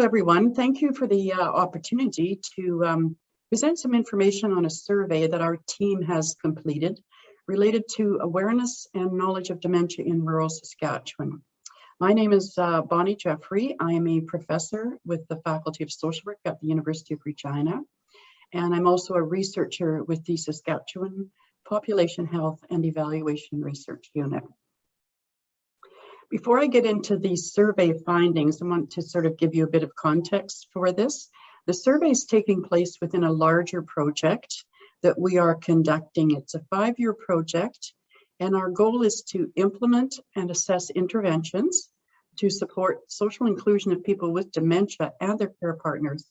everyone. Thank you for the opportunity to present some information on a survey that our team has completed related to awareness and knowledge of dementia in rural Saskatchewan. My name is Bonnie Jeffrey. I am a professor with the Faculty of Social Work at the University of Regina, and I'm also a researcher with the Saskatchewan Population Health and Evaluation Research Unit. Before I get into the survey findings, I want to sort of give you a bit of context for this. The survey is taking place within a larger project that we are conducting. It's a 5-year project, and our goal is to implement and assess interventions to support social inclusion of people with dementia and their care partners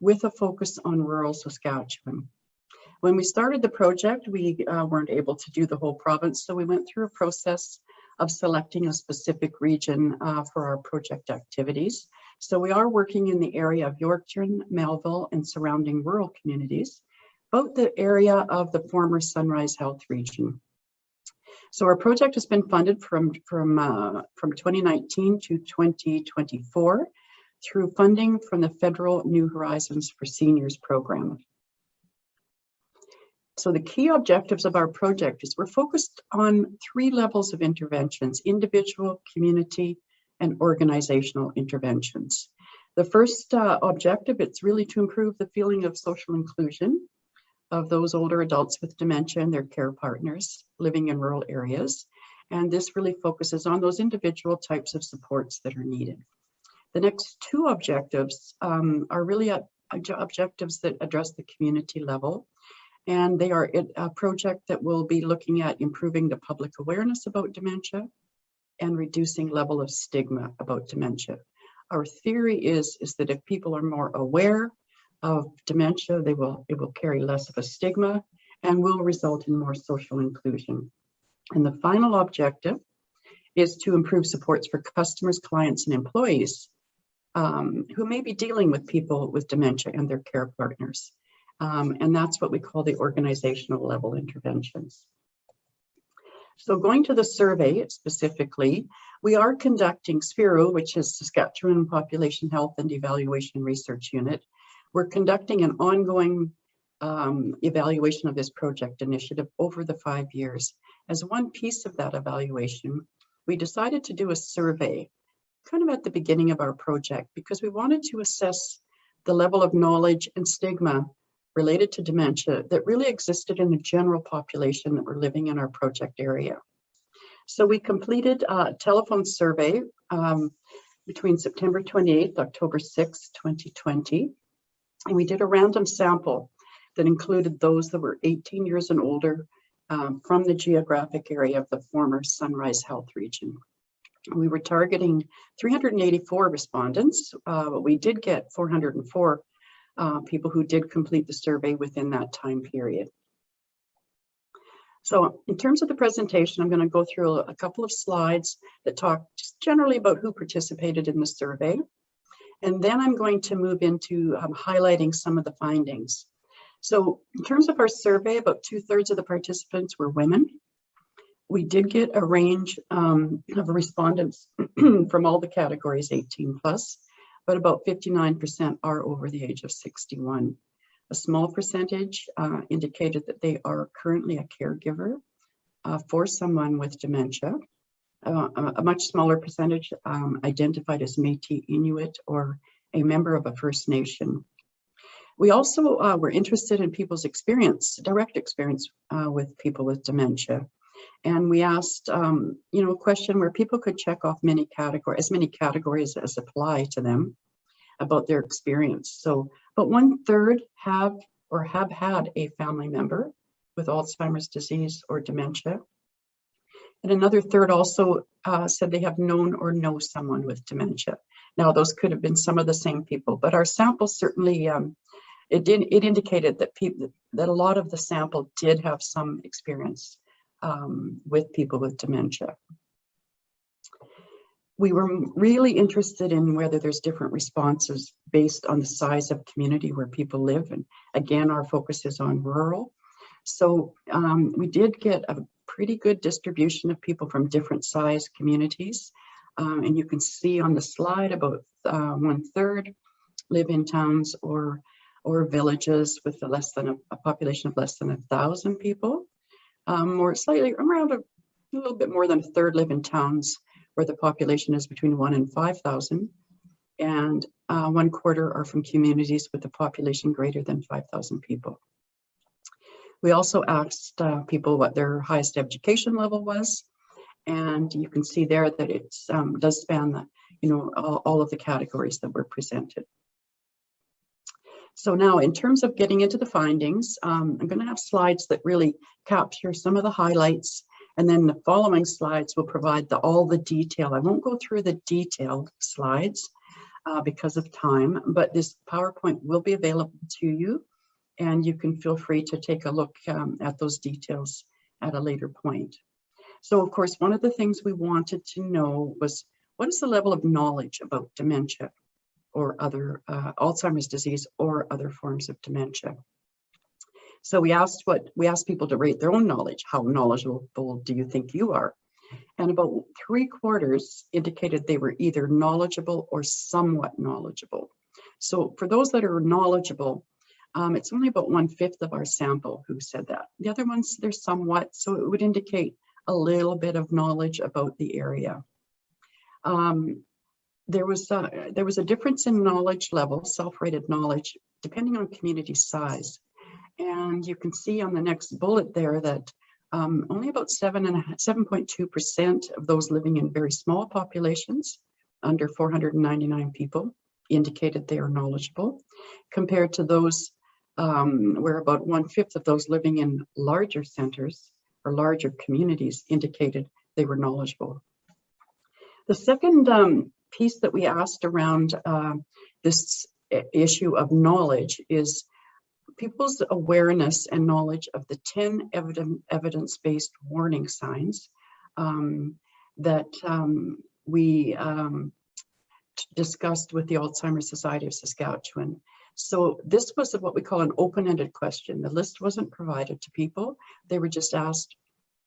with a focus on rural Saskatchewan. When we started the project, we weren't able to do the whole province, so we went through a process of selecting a specific region for our project activities. So we are working in the area of Yorkton, Melville, and surrounding rural communities, about the area of the former Sunrise Health region. So our project has been funded from 2019 to 2024 through funding from the Federal New Horizons for Seniors program. So the key objectives of our project is we're focused on 3 levels of interventions: individual, community, and organizational interventions. The first objective, it's really to improve the feeling of social inclusion of those older adults with dementia and their care partners living in rural areas. And this really focuses on those individual types of supports that are needed. The next 2 objectives are really objectives that address the community level. And they are a project that will be looking at improving the public awareness about dementia and reducing level of stigma about dementia. Our theory is that if people are more aware of dementia, it will carry less of a stigma and will result in more social inclusion. And the final objective is to improve supports for customers, clients, and employees who may be dealing with people with dementia and their care partners. And that's what we call the organizational level interventions. So going to the survey specifically, we are conducting SPHERU, which is Saskatchewan Population Health and Evaluation Research Unit. We're conducting an ongoing evaluation of this project initiative over the 5 years. As one piece of that evaluation, we decided to do a survey kind of at the beginning of our project because we wanted to assess the level of knowledge and stigma related to dementia that really existed in the general population that were living in our project area. So we completed a telephone survey between September 28th, October 6th, 2020. And we did a random sample that included those that were 18 years and older from the geographic area of the former Sunrise Health region. We were targeting 384 respondents, but we did get 404 people who did complete the survey within that time period. So in terms of the presentation, I'm going to go through a couple of slides that talk just generally about who participated in the survey. And then I'm going to move into highlighting some of the findings. So in terms of our survey, about 2/3 of the participants were women. We did get a range of respondents from all the categories 18+. But about 59% are over the age of 61. A small percentage indicated that they are currently a caregiver for someone with dementia. A much smaller percentage identified as Métis Inuit or a member of a First Nation. We also were interested in people's experience, direct experience with people with dementia. And we asked, a question where people could check off as many categories as apply to them about their experience. So, but 1/3 have had a family member with Alzheimer's disease or dementia. And another 1/3 also said they have known or know someone with dementia. Now, those could have been some of the same people, but our sample certainly, it indicated that a lot of the sample did have some experience with people with dementia. We were really interested in whether there's different responses based on the size of community where people live. And again, our focus is on rural. So we did get a pretty good distribution of people from different size communities. And you can see on the slide about 1/3 live in towns or villages with a population of less than 1,000 people, or slightly around a little bit more than a third live in towns where the population is between 1 and 5,000, and 1/4 are from communities with a population greater than 5,000 people. We also asked people what their highest education level was, and you can see there that it does span the, all of the categories that were presented. So now, in terms of getting into the findings, I'm going to have slides that really capture some of the highlights, and then the following slides will provide all the detail. I won't go through the detailed slides because of time, but this PowerPoint will be available to you, and you can feel free to take a look at those details at a later point. So, of course, one of the things we wanted to know was, what is the level of knowledge about dementia or other Alzheimer's disease or other forms of dementia? So we asked people to rate their own knowledge. How knowledgeable do you think you are? And about 3/4 indicated they were either knowledgeable or somewhat knowledgeable. So for those that are knowledgeable, it's only about 1/5 of our sample who said that. The other ones, they're somewhat, so it would indicate a little bit of knowledge about the area. There was a difference in knowledge level, self-rated knowledge, depending on community size. And you can see on the next bullet there that only about 7.2% of those living in very small populations, under 499 people, indicated they are knowledgeable, compared to those where about 1/5 of those living in larger centers or larger communities indicated they were knowledgeable. The second piece that we asked around this issue of knowledge is people's awareness and knowledge of the 10 evidence-based warning signs that we discussed with the Alzheimer's Society of Saskatchewan. So this was what we call an open-ended question. The list wasn't provided to people. They were just asked,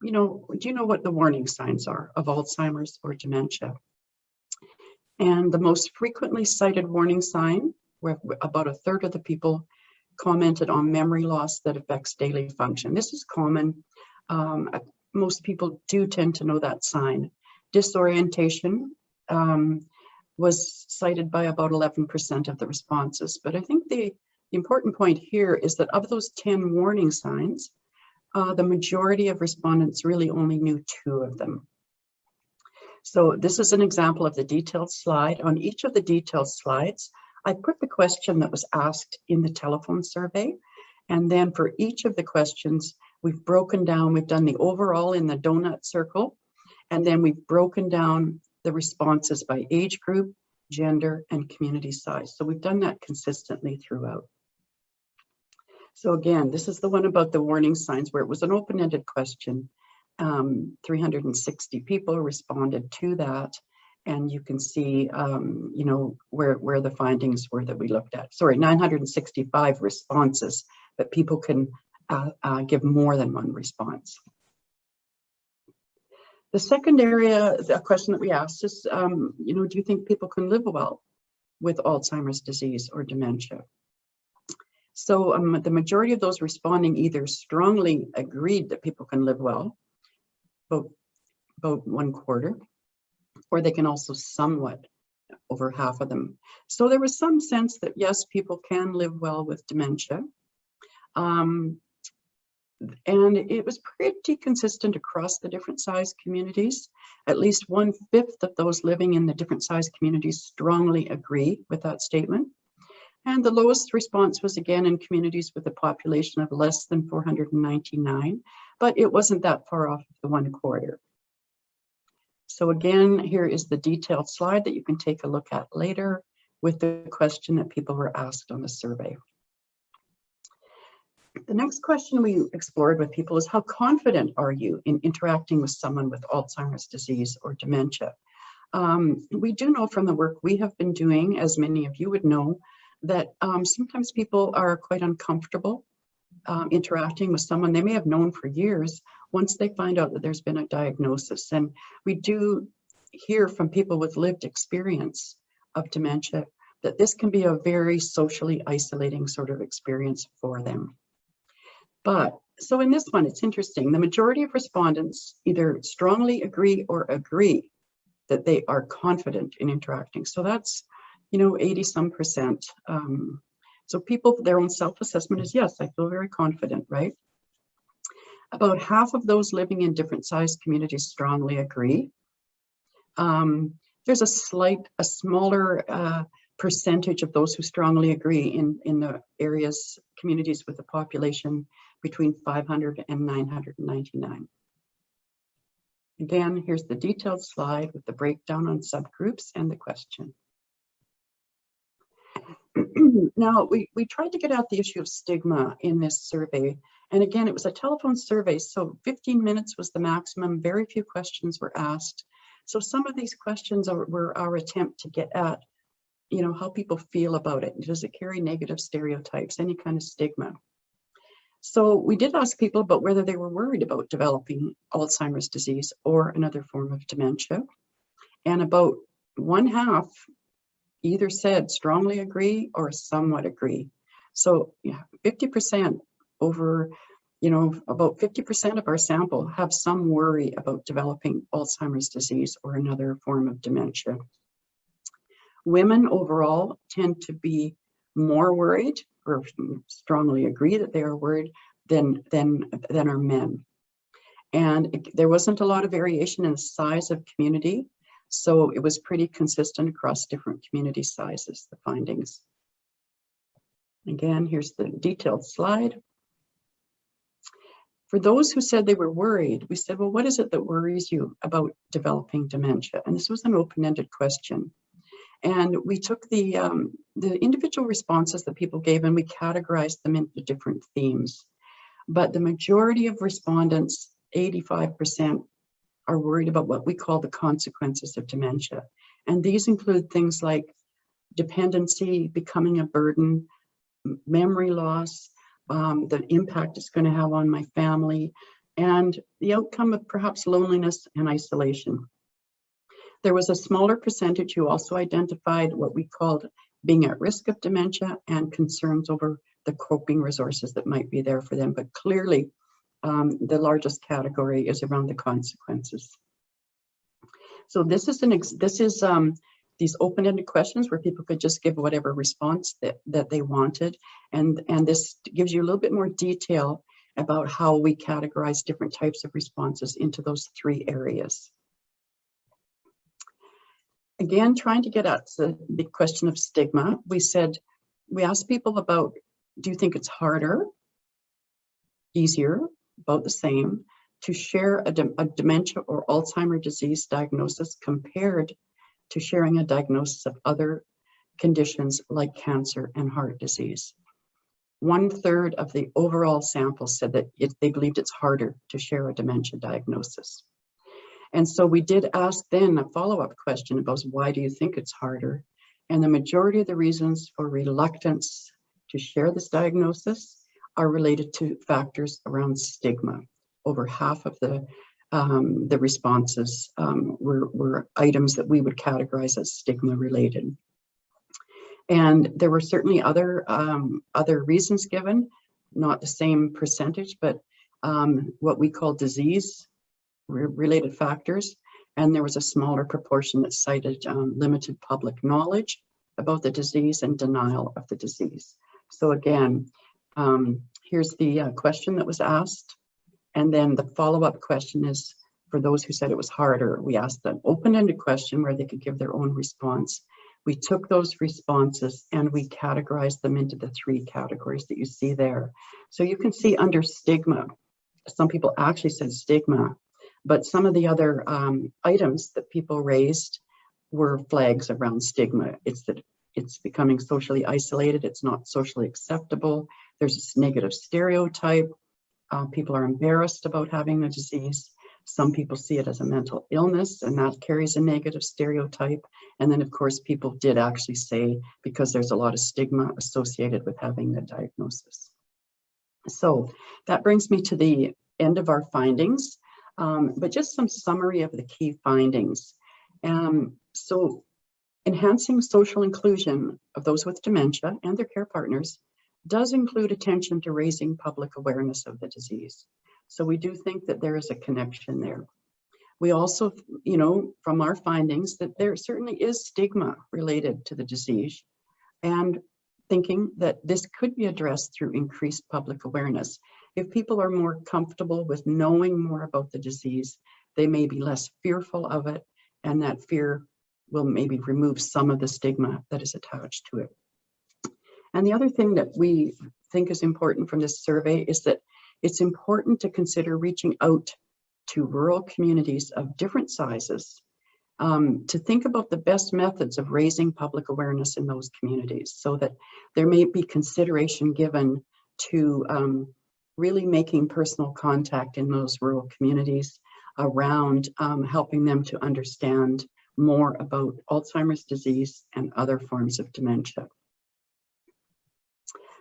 do you know what the warning signs are of Alzheimer's or dementia? And the most frequently cited warning sign, where about 1/3 of the people commented on memory loss that affects daily function. This is common. Most people do tend to know that sign. Disorientation was cited by about 11% of the responses. But I think the important point here is that of those 10 warning signs, the majority of respondents really only knew 2 of them. So this is an example of the detailed slide. On each of the detailed slides, I put the question that was asked in the telephone survey. And then for each of the questions, we've broken down, we've done the overall in the donut circle, and then we've broken down the responses by age group, gender, and community size. So we've done that consistently throughout. So again, this is the one about the warning signs where it was an open-ended question. 360 people responded to that. And you can see, where the findings were that we looked at. Sorry, 965 responses, but people can give more than one response. The second area, a question that we asked is, do you think people can live well with Alzheimer's disease or dementia? So the majority of those responding either strongly agreed that people can live well, about 1/4, or they can also somewhat, over half of them. So there was some sense that yes, people can live well with dementia. And it was pretty consistent across the different size communities. At least 1/5 of those living in the different size communities strongly agree with that statement. And the lowest response was again in communities with a population of less than 499, but it wasn't that far off the 1/4. So again, here is the detailed slide that you can take a look at later with the question that people were asked on the survey. The next question we explored with people is, how confident are you in interacting with someone with Alzheimer's disease or dementia? We do know from the work we have been doing, as many of you would know, that sometimes people are quite uncomfortable interacting with someone they may have known for years once they find out that there's been a diagnosis. And we do hear from people with lived experience of dementia that this can be a very socially isolating sort of experience for them. But so in this one, it's interesting. The majority of respondents either strongly agree or agree that they are confident in interacting. So that's, 80-some%. So people, their own self-assessment is, yes, I feel very confident, right? About half of those living in different sized communities strongly agree. There's a smaller percentage of those who strongly agree in the communities with a population between 500 and 999. Again, here's the detailed slide with the breakdown on subgroups and the question. Now, we tried to get at the issue of stigma in this survey. And again, it was a telephone survey, so 15 minutes was the maximum. Very few questions were asked. So some of these questions were our attempt to get at, how people feel about it. Does it carry negative stereotypes, any kind of stigma? So we did ask people about whether they were worried about developing Alzheimer's disease or another form of dementia. And about one half either said strongly agree or somewhat agree. So 50% over, about 50% of our sample have some worry about developing Alzheimer's disease or another form of dementia. Women overall tend to be more worried or strongly agree that they are worried than are men. And there wasn't a lot of variation in the size of community, so it was pretty consistent across different community sizes, the findings. Again, here's the detailed slide. For those who said they were worried, we said, well, what is it that worries you about developing dementia? And this was an open-ended question. And we took the individual responses that people gave and we categorized them into different themes. But the majority of respondents, 85%, are worried about what we call the consequences of dementia. And these include things like dependency, becoming a burden, memory loss, the impact it's going to have on my family, and the outcome of perhaps loneliness and isolation. There was a smaller percentage who also identified what we called being at risk of dementia and concerns over the coping resources that might be there for them. But clearly, the largest category is around the consequences. So this is these open-ended questions where people could just give whatever response that they wanted. And this gives you a little bit more detail about how we categorize different types of responses into those three areas. Again, trying to get at the question of stigma, we asked people about, do you think it's harder, easier, about the same, to share a dementia or Alzheimer's disease diagnosis compared to sharing a diagnosis of other conditions like cancer and heart disease? 1/3 of the overall sample said that they believed it's harder to share a dementia diagnosis. And so we did ask then a follow-up question about why do you think it's harder? And the majority of the reasons for reluctance to share this diagnosis are related to factors around stigma. Over half of the responses were items that we would categorize as stigma related. And there were certainly other reasons given, not the same percentage, but what we call disease related factors. And there was a smaller proportion that cited limited public knowledge about the disease and denial of the disease. So again, here's the question that was asked. And then the follow-up question is, for those who said it was harder, we asked an open-ended question where they could give their own response. We took those responses and we categorized them into the three categories that you see there. So you can see under stigma, some people actually said stigma, but some of the other items that people raised were flags around stigma. It's that it's becoming socially isolated, it's not socially acceptable, there's this negative stereotype, people are embarrassed about having the disease. Some people see it as a mental illness, and that carries a negative stereotype. And then, of course, people did actually say, because there's a lot of stigma associated with having the diagnosis. So that brings me to the end of our findings, but just some summary of the key findings. So Enhancing social inclusion of those with dementia and their care partners does include attention to raising public awareness of the disease. So we do think that there is a connection there. We also, from our findings, that there certainly is stigma related to the disease, and thinking that this could be addressed through increased public awareness. If people are more comfortable with knowing more about the disease, they may be less fearful of it, and that fear will maybe remove some of the stigma that is attached to it. And the other thing that we think is important from this survey is that it's important to consider reaching out to rural communities of different sizes to think about the best methods of raising public awareness in those communities, so that there may be consideration given to really making personal contact in those rural communities around helping them to understand more about Alzheimer's disease and other forms of dementia.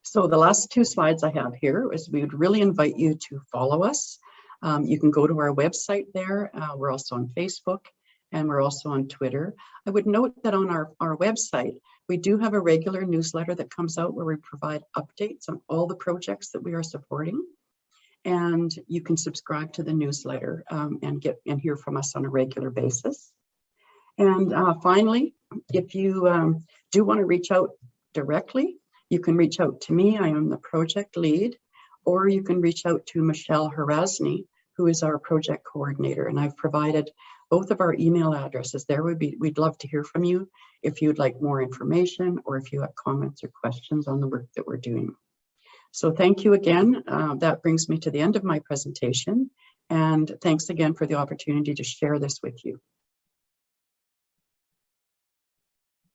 So the last two slides I have here is we would really invite you to follow us. You can go to our website there. We're also on Facebook, and we're also on Twitter. I would note that on our website, we do have a regular newsletter that comes out where we provide updates on all the projects that we are supporting. And you can subscribe to the newsletter and hear from us on a regular basis. And finally, if you do want to reach out directly, you can reach out to me. I am the project lead, or you can reach out to Michelle Harasny, who is our project coordinator. And I've provided both of our email addresses there. We'd love to hear from you if you'd like more information, or if you have comments or questions on the work that we're doing. So thank you again. That brings me to the end of my presentation. And thanks again for the opportunity to share this with you.